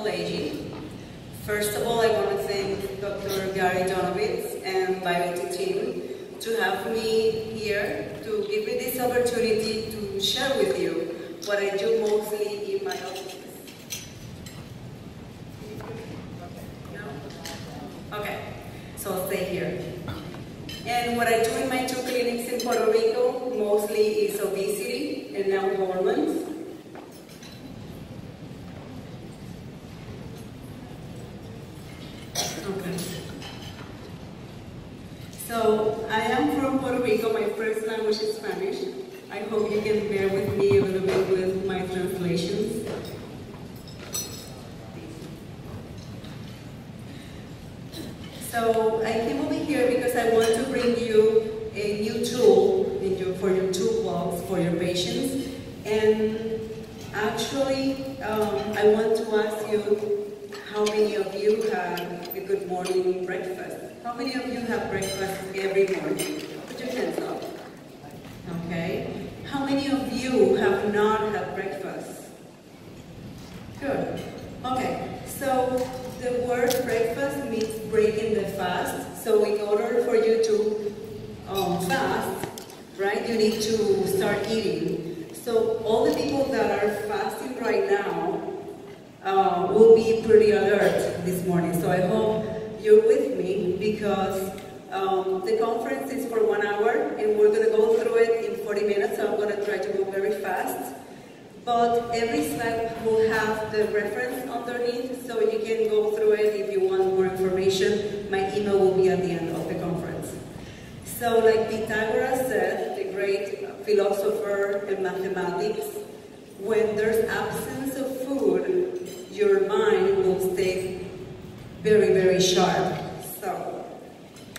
responsible aging. First of all, I want to thank Dr. Gary Donovitz and Biote team to have me here to give me this opportunity to share with you what I do mostly in my office. Okay, so I'll stay here. And what I do in my 2 clinics in Puerto Rico mostly is obesity and now hormones. Okay. So I am from Puerto Rico. My first language is Spanish. I hope you can bear with me a little bit with my translations. So I came over here because I want to bring you a new tool for your toolbox for your patients. And actually, I want to ask you how many of you have a good morning breakfast. How many of you have breakfast every morning? Put your hands up. Okay. How many of you have not had breakfast? Good. Okay. So the word breakfast means breaking the fast. So in order for you to fast, right, you need to start eating. So all the people that are fasting right now will be pretty alert this morning. So I hope you're with me because the conference is for 1 hour and we're going to go through it in 40 minutes. So I'm going to try to go very fast. But every slide will have the reference underneath, so you can go through it if you want more information. My email will be at the end of the conference. So like Pythagoras said, the great philosopher in mathematics, when there's absence of food, your mind will stay very, very sharp. So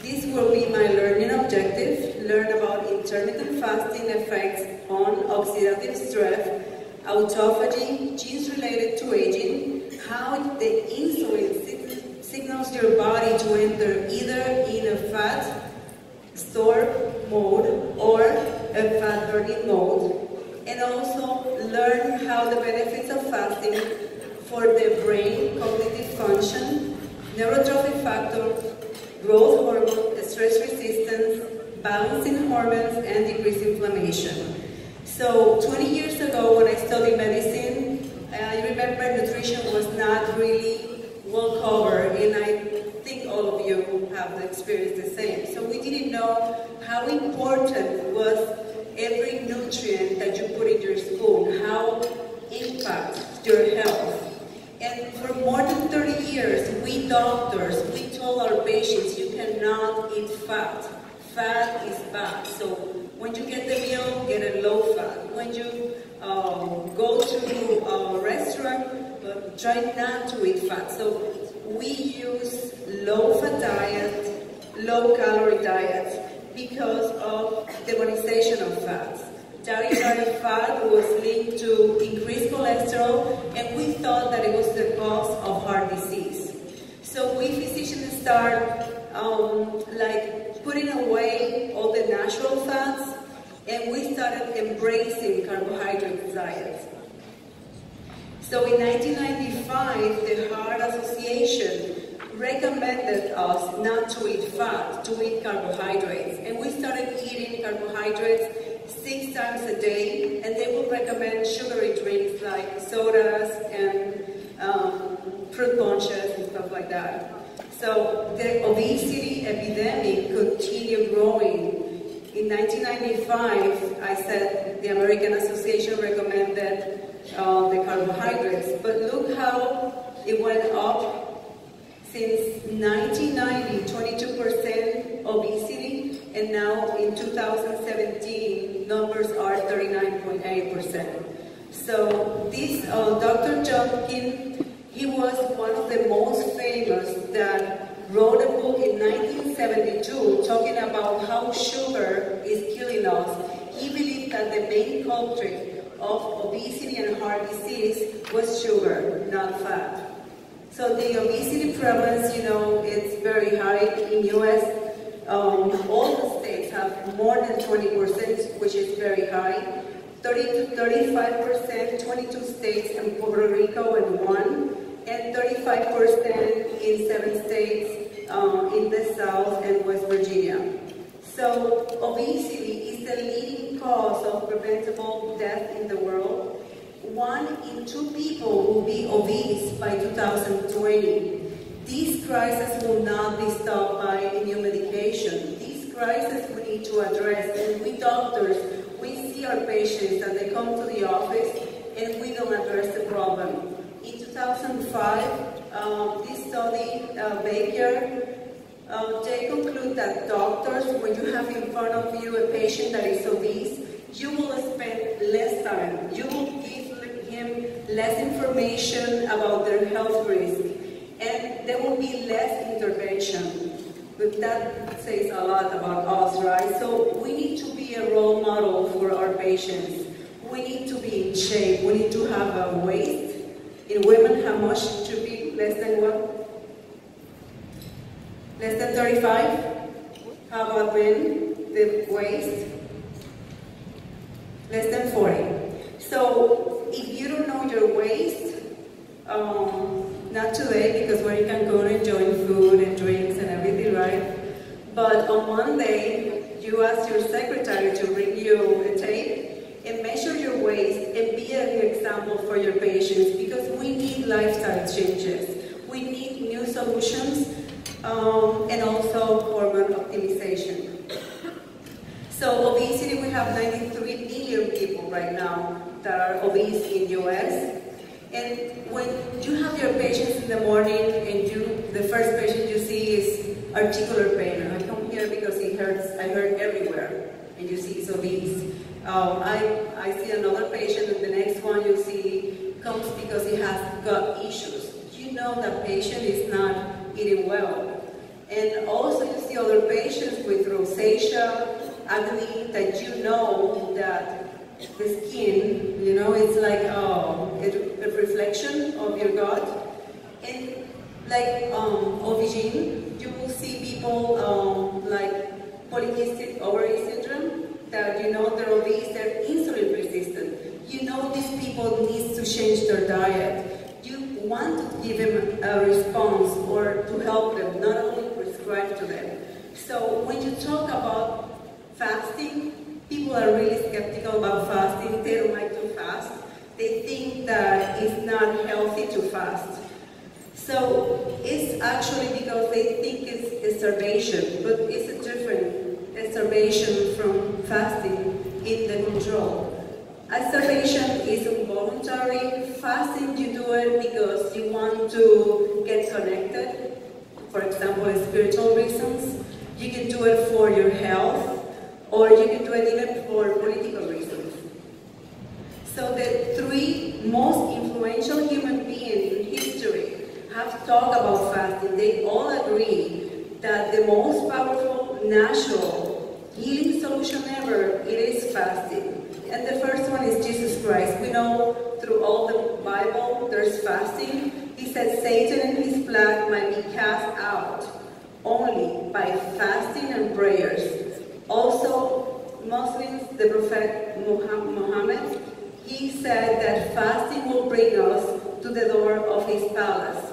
this will be my learning objective, learn about intermittent fasting effects on oxidative stress, autophagy, genes related to aging, how the insulin signals your body to enter either in a fat store mode or a fat burning mode, and also learn how the benefits of fasting for the brain, cognitive function, neurotrophic factor, growth hormone, stress resistance, balancing hormones, and decreased inflammation. So 20 years ago when I studied medicine, I remember nutrition was not really well covered, and I think all of you have experienced the same. So we didn't know how important was every nutrient that you put in your spoon, how it impacts your health. And for more than 30 years, we doctors, we told our patients, you cannot eat fat. Fat is bad. So when you get the meal, get a low fat. When you go to a restaurant, try not to eat fat. So we use low fat diet, low calorie diet because of demonization of fats. Dietary fat was linked to increased cholesterol, and we thought that it was the cause of heart disease. So we physicians start like putting away all the natural fats, and we started embracing carbohydrate diets. So in 1995, the Heart Association recommended us not to eat fat, to eat carbohydrates. And we started eating carbohydrates 6 times a day, and they will recommend sugary drinks like sodas and fruit punches and stuff like that. So the obesity epidemic continued growing. In 1995, I said the American Association recommended the carbohydrates, but look how it went up. Since 1990, 22% obesity, and now in 2017, numbers are 39.8%. So this Dr. Johnkin, he was one of the most famous that wrote a book in 1972 talking about how sugar is killing us. He believed that the main culprit of obesity and heart disease was sugar, not fat. So the obesity prevalence, you know, it's very high in U.S. All the states have more than 20%, which is very high. 30 to 35%, 22 states, and Puerto Rico and 1. And 45% in 7 states in the South and West Virginia. So obesity is the leading cause of preventable death in the world. 1 in 2 people will be obese by 2020. This crisis will not be stopped by a new medication. This crisis we need to address, and we doctors, we see our patients and they come to the office and we don't address the problem. In 2005, this study, Baker, they conclude that doctors, when you have in front of you a patient that is obese, you will spend less time. You will give him less information about their health risk, and there will be less intervention. But that says a lot about us, right? So we need to be a role model for our patients. We need to be in shape. We need to have a waist. In women, how much should be? Less than what? Less than 35? How about men? The waist? Less than 40. So if you don't know your waist, not today, because where you can go and enjoy food and drinks and everything, right? But on Monday, you ask your secretary to bring you a tape and measure your waist and be an example for your patients, because we need lifestyle changes. We need new solutions and also hormone optimization. So obesity, we have 93 million people right now that are obese in the US. And when you have your patients in the morning and the first patient you see is articular pain. I come here because it hurts, I hurt everywhere, and you see he's obese. I see another patient, and the next one you see comes because he has gut issues. You know that patient is not eating well. And also you see other patients with rosacea, acne, that you know that the skin, you know, it's like a reflection of your gut. And like OVG, you will see people like polycystic ovary syndrome, that you know they're obese, they're insulin resistant. You know these people need to change their diet. You want to give them a response or to help them, not only prescribe to them. So when you talk about fasting, people are really skeptical about fasting. They don't like to fast. They think that it's not healthy to fast. So it's actually because they think it's starvation, but it's a different starvation from fasting in the control. A starvation is involuntary. Fasting, you do it because you want to get connected. For example, spiritual reasons. You can do it for your health, or you can do it even for political reasons. So the 3 most influential human beings in history have talked about fasting. They all agree that the most powerful natural healing solution ever, it is fasting. And the first one is Jesus Christ. We know through all the Bible there's fasting. He said Satan and his plague might be cast out only by fasting and prayers. Also, Muslims, the Prophet Muhammad, he said that fasting will bring us to the door of his palace.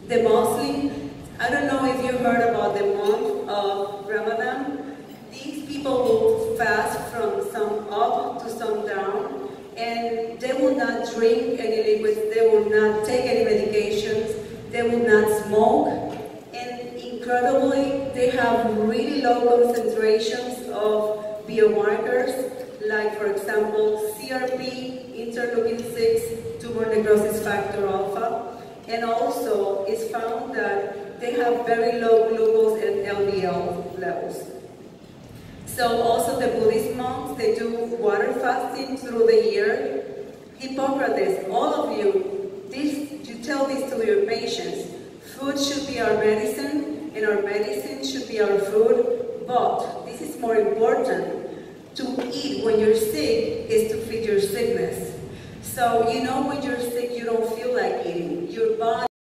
The Muslim, I don't know if you heard about the month of Ramadan. These people will fast from sun up to sundown, and they will not drink any liquids, they will not take any medications, they will not smoke, and incredibly, they have really low concentrations of biomarkers, like for example, CRP, interleukin-6, tumor necrosis factor alpha, and also it's found that they have very low glucose and LDL levels. So also the Buddhist monks, they do water fasting through the year. Hippocrates, all of you, you tell this to your patients. Food should be our medicine, and our medicine should be our food, but this is more important. To eat when you're sick is to feed your sickness. So you know when you're sick, you don't feel like eating. Your body